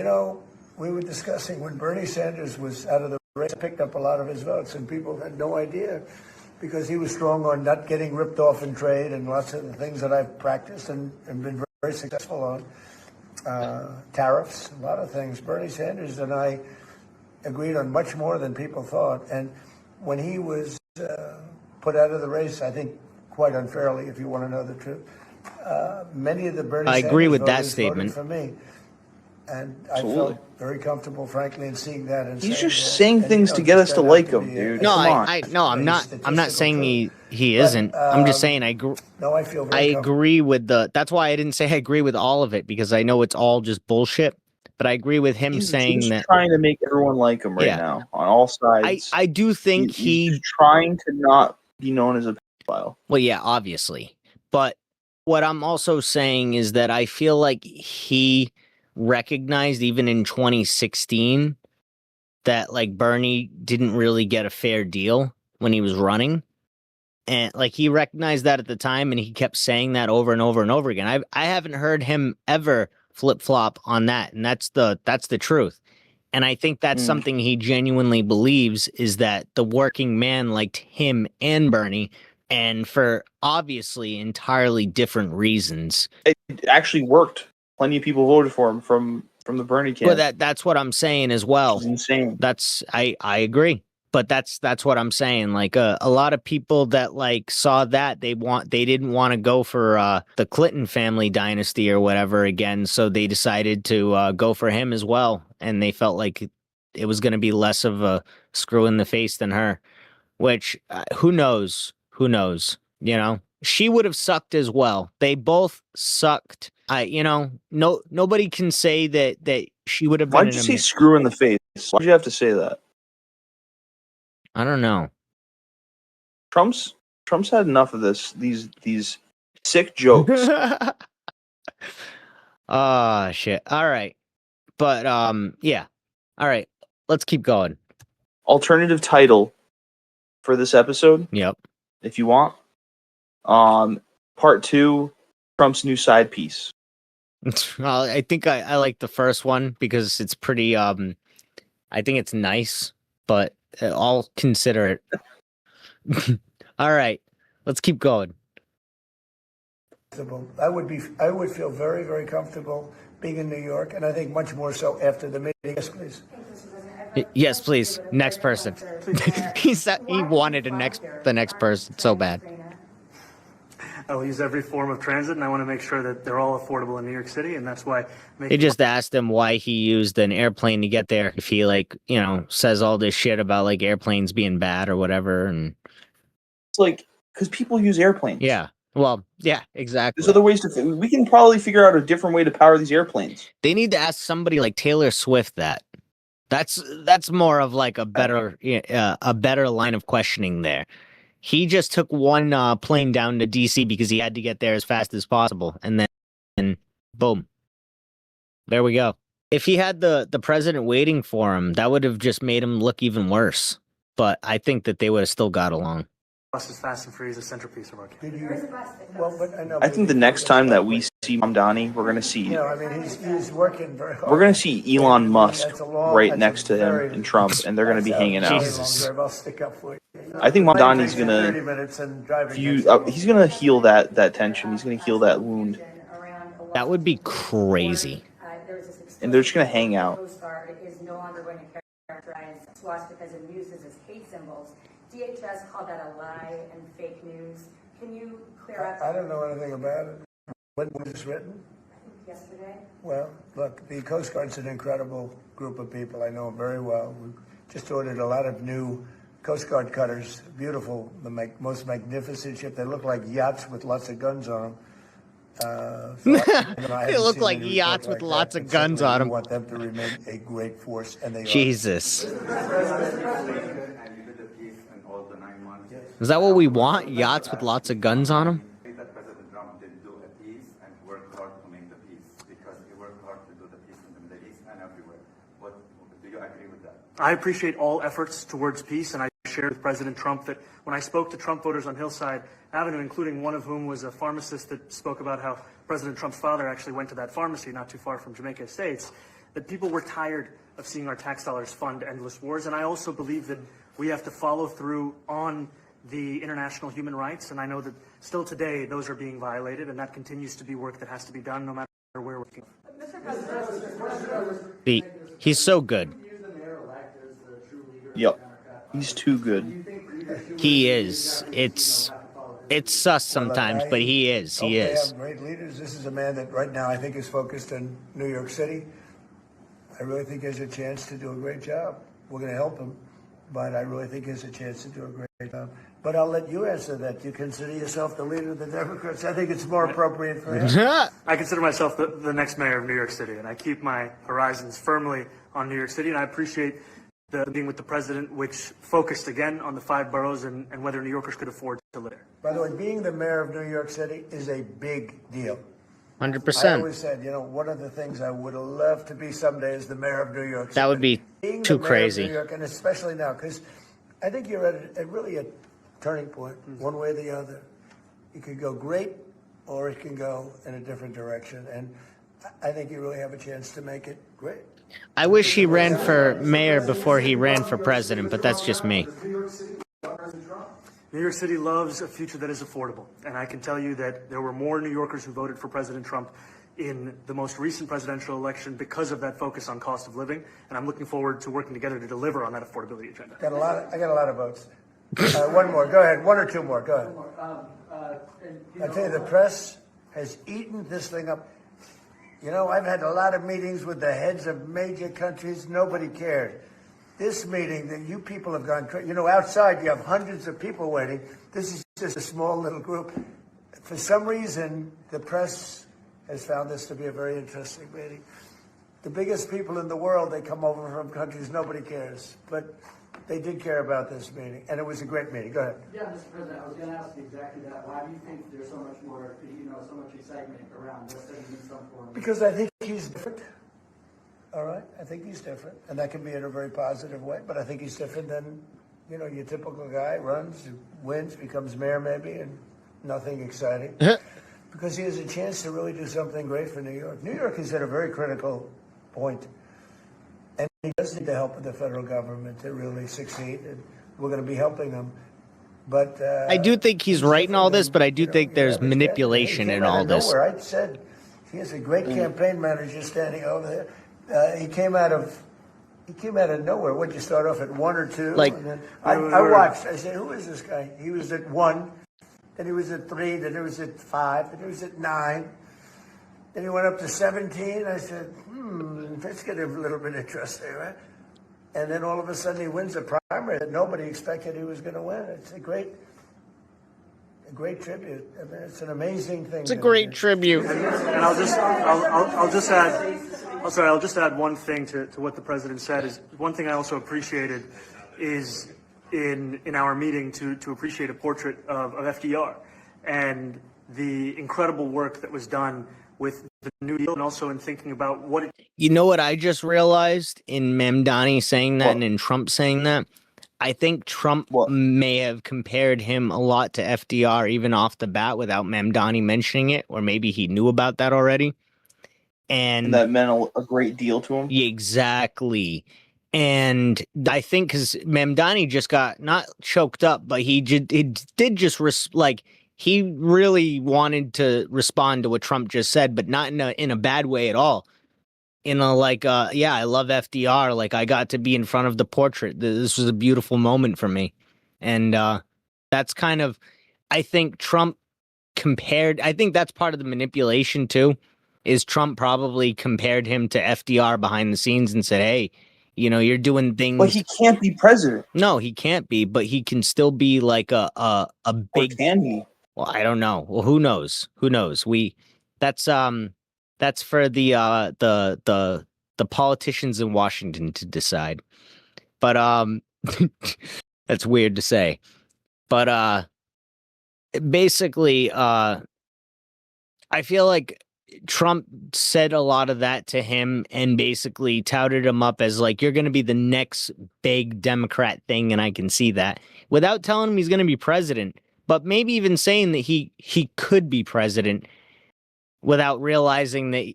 we were discussing when Bernie Sanders was out of the race, picked up a lot of his votes, and people had no idea because he was strong on not getting ripped off in trade and lots of the things that I've practiced and been very, very successful on. Tariffs, a lot of things. Bernie Sanders and I agreed on much more than people thought. And when he was put out of the race, I think quite unfairly, if you want to know the truth, many of the Bernie I Sanders agree with that voters statement. voted for me. And I Absolutely. felt very comfortable, frankly, in seeing that. And He's saying just that. saying And, things to it get us to turned out like to him, be dude. No, Come on. I'm not statistical saying truth. he But, isn't. I'm just saying No, I feel I very comfortable. agree with that's why I didn't say I agree with all of it, because I know it's all just bullshit. But I agree with him He's saying just that trying to make everyone like him right Yeah. now on all sides. I do think He's just trying to not be known as a pedophile. well, yeah, obviously. But what I'm also saying is that I feel like he recognized even in 2016 that like Bernie didn't really get a fair deal when he was running. And like he recognized that at the time, and he kept saying that over and over and over again. I haven't heard him ever flip-flop on that, and that's the truth. And I think that's something he genuinely believes, is that the working man liked him and Bernie, and for obviously entirely different reasons. It actually worked. Plenty of people voted for him from the Bernie camp. But that's what I'm saying as well. It's insane. That's I agree. But that's what I'm saying. Like a lot of people that like saw that they didn't want to go for the Clinton family dynasty or whatever again, so they decided to go for him as well, and they felt like it was going to be less of a screw in the face than her. Which who knows? Who knows? She would have sucked as well. They both sucked. Nobody can say that she would have been. Why'd you say screw in the face? Why'd you have to say that? I don't know. Trump's had enough of these sick jokes. Oh shit. All right. But yeah. All right. Let's keep going. Alternative title for this episode, Yep. if you want. Part 2, Trump's new side piece. Well, I think I like the first one because it's pretty I think it's nice, but I'll consider it. All right. Let's keep going. I would feel very, very comfortable being in New York, and I think much more so after the meeting. Yes, please. Yes, please. Next person. He wanted the next person so bad. I'll use every form of transit, and I want to make sure that they're all affordable in New York City, and that's why. They just asked him why he used an airplane to get there. If he says all this shit about like airplanes being bad or whatever, and It's like because people use airplanes. yeah, well, yeah, exactly. There's other ways to. We can probably figure out a different way to power these airplanes. They need to ask somebody like Taylor Swift that. That's more of like a better line of questioning there. He just took one plane down to DC because he had to get there as fast as possible, and then boom, there we go. If he had the president waiting for him, that would have just made him look even worse. But I think that they would have still got along. Bus is fast and free is a centerpiece of our campaign. I think the next time that we see Mamdani, we're gonna see. No, I mean he's working very hard. We're gonna see Elon Musk right next to him and Trump, and they're gonna be hanging out. Jesus. I'll stick up for you. I think Mamdani's gonna. 30 minutes and driving. He's gonna heal that tension. He's gonna heal that wound. That would be crazy. And they're just gonna hang out. Coast Guard is no longer going to characterize swastikas and uses as hate symbols. DHS called that a lie and fake news. Can you clear up? I don't know anything about it. When was this written? I think yesterday. Well, look, the Coast Guard's an incredible group of people. I know them very well. We just ordered a lot of new Coast Guard cutters. Beautiful, the most magnificent ship. They look like yachts with lots of guns on them. They look like yachts with lots of guns on them. We want them to remain a great force, and they Jesus. Is Is that what we want? Yachts with lots of guns on them? that President Trump did do a peace and worked hard to make the peace because he worked hard to do the peace in the Middle East and everywhere. Do you agree with that? I appreciate all efforts towards peace, and I shared with President Trump that when I spoke to Trump voters on Hillside Avenue, including one of whom was a pharmacist that spoke about how President Trump's father actually went to that pharmacy not too far from Jamaica Estates, that people were tired of seeing our tax dollars fund endless wars. And I also believe that we have to follow through on the international human rights, and I know that still today those are being violated, and that continues to be work that has to be done no matter where we're working. He's so good. Yep, he's too good. He is. It's sus sometimes, but he is. He They is. have great leaders. This is a man that right now I think is focused in New York City. I really think he has a chance to do a great job. We're going to help him, but I really think he has a chance to do a great job. But I'll let you answer that. You consider yourself the leader of the Democrats? I think it's more appropriate for him. I consider myself the next mayor of New York City, and I keep my horizons firmly on New York City, and I appreciate the meeting with the president, which focused again on the 5 boroughs and whether New Yorkers could afford to live there. By the way, being the mayor of New York City is a big deal. 100%. I always said, one of the things I would have loved to be someday is the mayor of New York City. That would be Being too the mayor of crazy. New York, and especially now, because I think you're at really a turning point, one way or the other. It could go great, or it can go in a different direction. And I think you really have a chance to make it great. I wish he ran for mayor before he ran for president, but that's just me. New York City loves a future that is affordable, and I can tell you that there were more New Yorkers who voted for President Trump in the most recent presidential election because of that focus on cost of living, and I'm looking forward to working together to deliver on that affordability agenda. I got a lot of votes. One more. Go ahead. 1 or 2 more. Go ahead. I tell you, the press has eaten this thing up. I've had a lot of meetings with the heads of major countries. Nobody cared. This meeting that you people have gone crazy. Outside you have hundreds of people waiting. This is just a small little group. For some reason, the press has found this to be a very interesting meeting. The biggest people in the world, they come over from countries nobody cares. But they did care about this meeting, and it was a great meeting. Go ahead. Yeah, Mr. President, I was going to ask you exactly that. Why do you think there's so much more, so much excitement around West End in some form? Because I think he's different. All right? I think he's different. And that can be in a very positive way, but I think he's different than, your typical guy runs, wins, becomes mayor maybe, and nothing exciting. Because he has a chance to really do something great for New York. New York is at a very critical point. And he does need the help of the federal government to really succeed. And we're going to be helping them. But I do think he's right in all this, different but I than, do think your there's average candidate. manipulation He in came out all of this. nowhere. I said he has a great campaign manager standing over there. He came out of nowhere. Would you start off at 1 or 2? Like- and then I watched. I said, "Who is this guy?" He was at 1, then he was at 3, then he was at 5, then he was at 9. Then he went up to 17. I said, let's get a little bit interesting, right? And then all of a sudden he wins a primary that nobody expected he was going to win. It's a great tribute. I mean, it's an amazing thing. It's a great tribute. And I'll just add one thing to what the president said. Is one thing I also appreciated is in our meeting to appreciate a portrait of FDR and the incredible work that was done with the New Deal, and also in thinking about what it. You know what I just realized in Mamdani saying that and in Trump saying that? I think Trump may have compared him a lot to FDR even off the bat without Mamdani mentioning it, or maybe he knew about that already. And that meant a great deal to him. Yeah, exactly. And I think because Mamdani just got not choked up, but he did just he really wanted to respond to what Trump just said, but not in a bad way at all. In a yeah, I love FDR. Like, I got to be in front of the portrait. This was a beautiful moment for me. And that's kind of, I think Trump I think that's part of the manipulation too, is Trump probably compared him to FDR behind the scenes and said, hey, you're doing things. But he can't be president. No, he can't be, but he can still be like a big. Or can he? Well, I don't know. Well, who knows? That's for the politicians in Washington to decide. But that's weird to say. But basically, I feel like Trump said a lot of that to him and basically touted him up as like, you're going to be the next big Democrat thing, and I can see that, without telling him he's going to be president. But maybe even saying that he could be president without realizing that,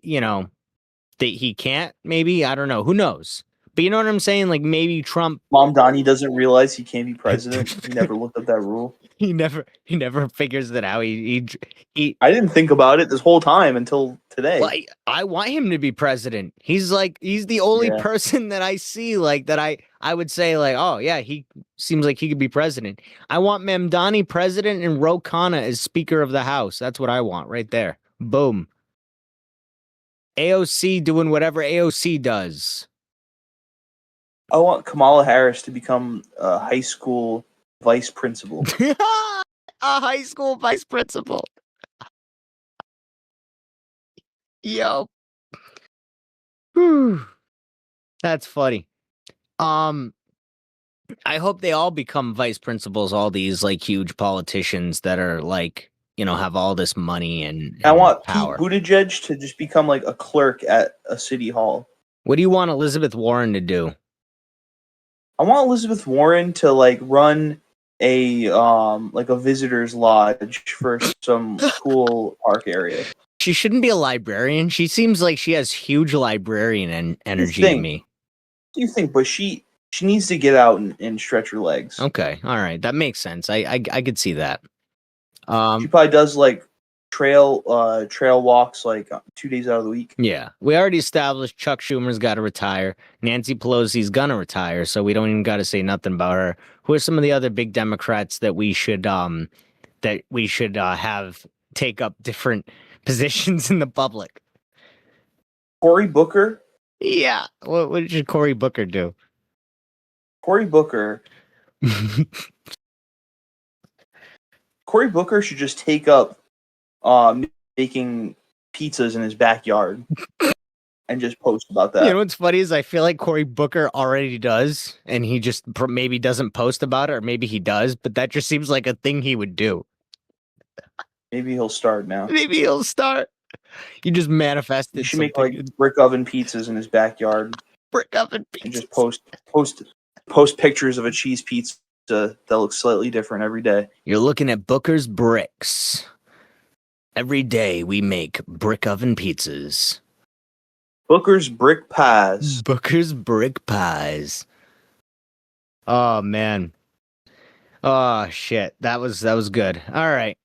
that he can't, maybe. I don't know. Who knows? But you know what I'm saying? Like, maybe Trump. Mamdani doesn't realize he can't be president. He never looked at that rule. He never figures that out. He I didn't think about it this whole time until today. Well, I want him to be president. He's the only person that I see like that I would say like, oh yeah, he seems like he could be president. I want Mamdani president and Ro Khanna as Speaker of the House. That's what I want right there. Boom. AOC doing whatever AOC does. I want Kamala Harris to become a high school vice principal. A high school vice principal. Yo. Whew. That's funny. I hope they all become vice principals, all these like huge politicians that are like, have all this money and I want power. Pete Buttigieg to just become like a clerk at a city hall. What do you want Elizabeth Warren to do? I want Elizabeth Warren to like run a visitor's lodge for some cool park area. She shouldn't be a librarian. She seems like she has huge librarian energy to me. Do you think? But she needs to get out and stretch her legs. Okay, all right, that makes sense. I could see that. She probably does like trail walks like 2 days out of the week. Yeah, we already established Chuck Schumer's got to retire. Nancy Pelosi's gonna retire, so we don't even got to say nothing about her. Who are some of the other big Democrats that we should have take up different positions in the public? Cory Booker. Yeah, what should Cory Booker do? Cory Booker should just take up making pizzas in his backyard and just post about that. You know what's funny is I feel like Cory Booker already does, and he just maybe doesn't post about it, or maybe he does, but that just seems like a thing he would do. Maybe he'll start now. Maybe he'll start. You just manifested. He should make like brick oven pizzas in his backyard. Brick oven pizzas. And just post pictures of a cheese pizza that looks slightly different every day. You're looking at Booker's Bricks. Every day we make brick oven pizzas. Booker's Brick Pies. Booker's Brick Pies. Oh, man. Oh shit, that was good. All right,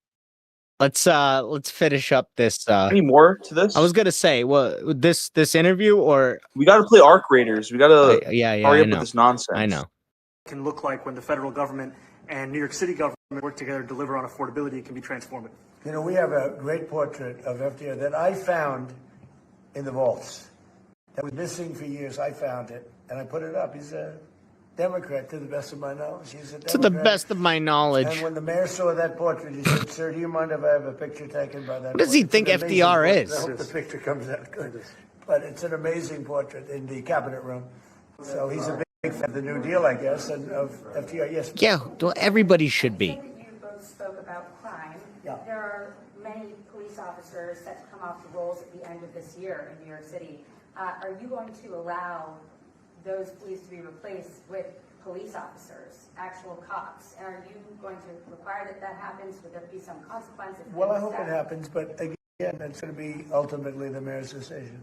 let's finish up this. Any more to this? I was gonna say, well, this interview or we got to play Arc Raiders. We got to yeah, hurry I up know. with this nonsense. I know. Can look like when the federal government and New York City government work together to deliver on affordability, it can be transformative. You know, we have a great portrait of FDR that I found in the vaults. That was missing for years. I found it, and I put it up. He's a Democrat, to the best of my knowledge. He's a Democrat. To the best of my knowledge. And when the mayor saw that portrait, he said, "Sir, do you mind if I have a picture taken by that?" What does he portrait?" think It's an amazing FDR portrait. is? I hope the picture comes out good. But it's an amazing portrait in the cabinet room. So he's a big fan of the New Deal, I guess, and of FDR. Yes. Yeah, well, everybody should be. You both spoke about crime. Yeah. There are many police officers set to come off the rolls at the end of this year in New York City. Are you going to allow those police to be replaced with police officers, actual cops? And are you going to require that that happens? Would there be some consequence? Well, I hope it happens, but again, it's going to be ultimately the mayor's decision.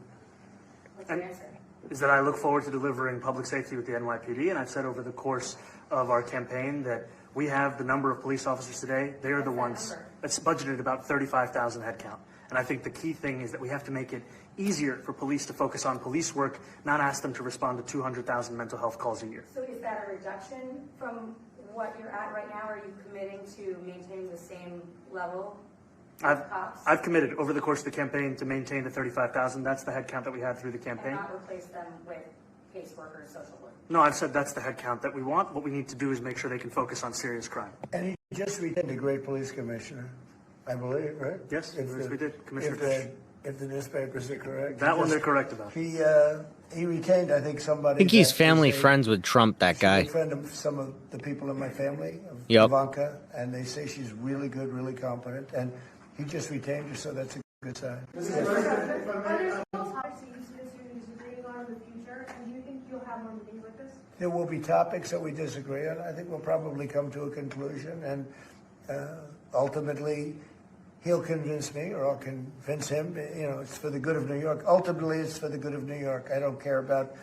What's your answer? Is that I look forward to delivering public safety with the NYPD, and I've said over the course of our campaign that we have the number of police officers today. They are the ones that's budgeted about 35,000 headcount. And I think the key thing is that we have to make it easier for police to focus on police work, not ask them to respond to 200,000 mental health calls a year. So is that a reduction from what you're at right now? Are you committing to maintaining the same level of cops? I've committed over the course of the campaign to maintain the 35,000. That's the headcount that we had through the campaign. And not replace them with caseworkers, social work? No, I've said that's the headcount that we want. What we need to do is make sure they can focus on serious crime. And he just retained a great police commissioner, I believe, right? Yes, we did, Commissioner if Fish. If the newspapers are correct. That one they're correct about. He retained, I think, somebody. I think he's that family is a friends with Trump, that guy. friend of some of the people in my family, of Yep. Ivanka, and they say she's really good, really competent, and he just retained her, so that's a good sign. Are there still topics that you disagree on in the future, and do you think you'll have more meetings like this? There will be topics that we disagree on. I think we'll probably come to a conclusion, and ultimately, he'll convince me, or I'll convince him. You know, it's for the good of New York. Ultimately, it's for the good of New York. I don't care about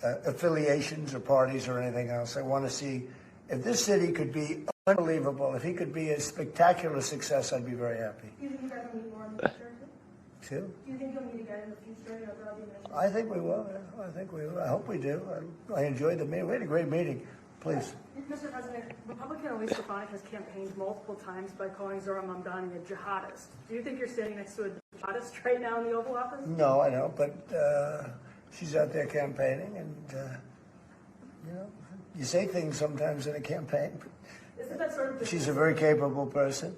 affiliations or parties or anything else. I want to see if this city could be unbelievable. If he could be a spectacular success, I'd be very happy. Do you think you guys will meet more in the future? Too. Do you think you'll meet again in the future? You know, throughout the administration? I think we will. Yeah. I think we will. I hope we do. I enjoyed the meeting. We had a great meeting. Please. Mr. President, Republican Elise Stefanik has campaigned multiple times by calling Zohar Mamdani a jihadist. Do you think you're standing next to a jihadist right now in the Oval Office? No, I don't. But she's out there campaigning, and you know, you say things sometimes in a campaign. Isn't that sort of She's a very capable person,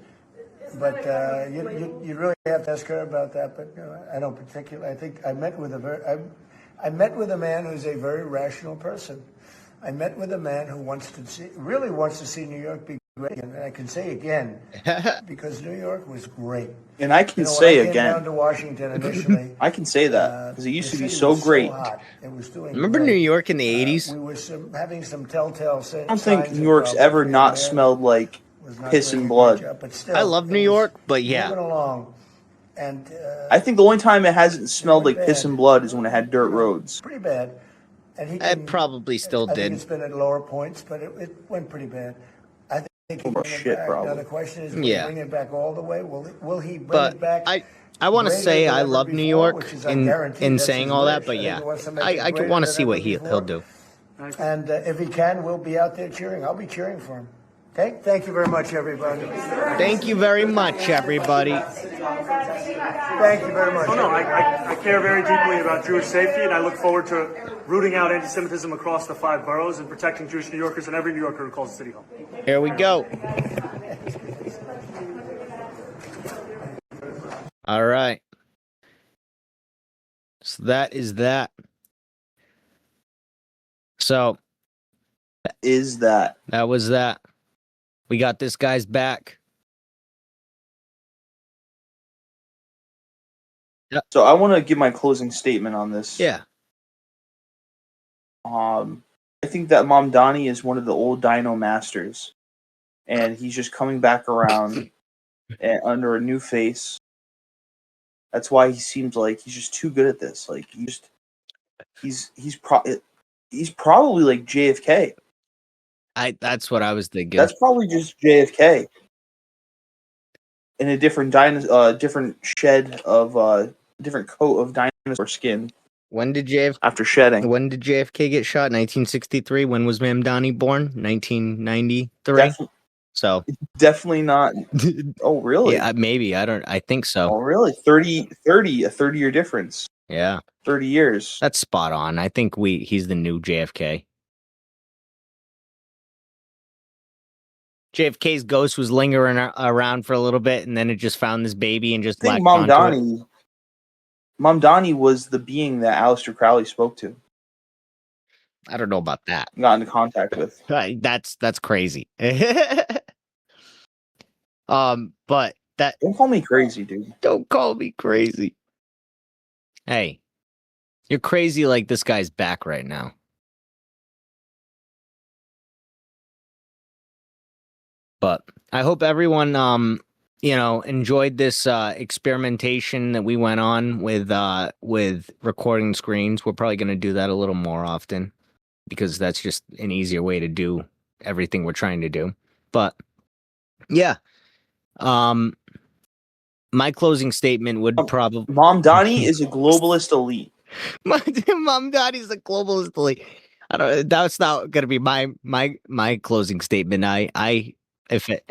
isn't but that a you really have to ask her about that. But I don't particularly. I think I met with I met with a man who's a very rational person. I met with a man who really wants to see New York be great, and I can say again because New York was great. And I can When say I came again, down to Washington initially. I can say that because it used the to be city so was great. hot. It was doing Remember great. New York in the 80s? We were having some telltale signs. I don't think New York's ever not smelled like piss and blood. But still, I love it New was York, but yeah. moving along, and I think the only time it hasn't smelled like piss and blood is when it had dirt roads. pretty bad. And he It probably still I think did. it's been at lower points, but it went pretty bad. I think he'll Oh, bring it shit, back. probably. Now the question is, will he Yeah. bring it back all the way? Will he bring But it back? I want to greater say than I ever love New before, York which is, I in guarantee, in that's saying his all that, wish. but I think yeah, he wants to make I it greater want to than see what ever before. he'll do. And if he can, we'll be out there cheering. I'll be cheering for him. Okay? Thank you very much, everybody. Thank you very much, everybody. Thank you very much. Oh, no, I care very deeply about Jewish safety, and I look forward to rooting out anti-Semitism across the 5 boroughs and protecting Jewish New Yorkers and every New Yorker who calls the city home. Here we go. All right. So that is that. So Is that that was that. We got this guy's back. so? I want to give my closing statement on this. Yeah. I think that Mamdani is one of the old Dino masters, and he's just coming back around and under a new face. That's why he seems like he's just too good at this. Like he's probably like JFK. That's what I was thinking. That's probably just JFK in a different different shed of different coat of dinosaur skin When did JFK after shedding. get shot? 1963. When was Mamdani born? 1993. Def- So definitely not. Oh, really? yeah, maybe. I think so. Oh, really? 30-year difference. Yeah, 30 years. that's spot on. I think he's the new JFK. JFK's ghost was lingering around for a little bit, and then it just found this baby and just I think latched onto it. Mamdani was the being that Aleister Crowley spoke to, I don't know about that. got into contact with. That's crazy. But that Don't call me crazy, dude. don't call me crazy. Hey, you're crazy like this guy's back right now. But I hope everyone enjoyed this experimentation that we went on with recording screens. We're probably going to do that a little more often because that's just an easier way to do everything we're trying to do. But yeah, my closing statement would probably Mamdani is a globalist elite. Mamdani's a globalist elite. I don't. That's not going to be my closing statement. And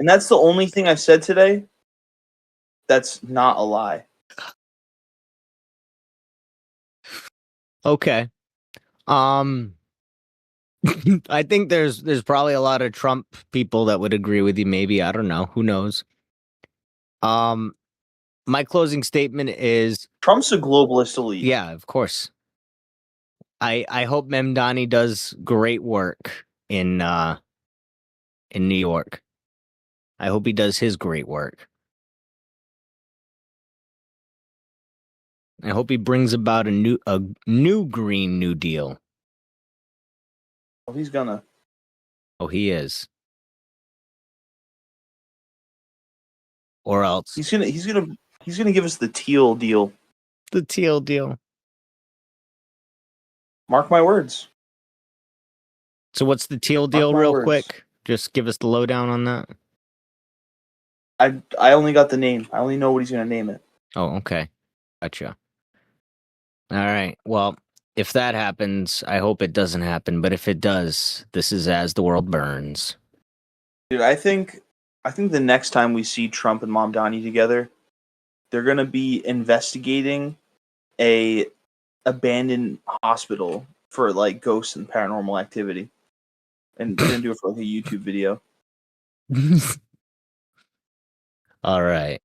that's the only thing I've said today that's not a lie. Okay. I think there's probably a lot of Trump people that would agree with you. Maybe, I don't know. Who knows? My closing statement is Trump's a globalist elite. yeah, of course. I hope Mamdani does great work in New York. I hope he does his great work. I hope he brings about a new Green New Deal. Oh, he's gonna. Oh, he is. Or else He's gonna give us the teal deal. the teal deal. Mark my words. So what's the teal deal, my real words. quick? Just give us the lowdown on that. I only got the name. I only know what he's gonna name it. Oh, okay. Gotcha. All right. Well, if that happens, I hope it doesn't happen. But if it does, this is As the World Burns. Dude, I think the next time we see Trump and Mamdani together, they're gonna be investigating a abandoned hospital for like ghosts and paranormal activity, and they're gonna do it for like a YouTube video. All right.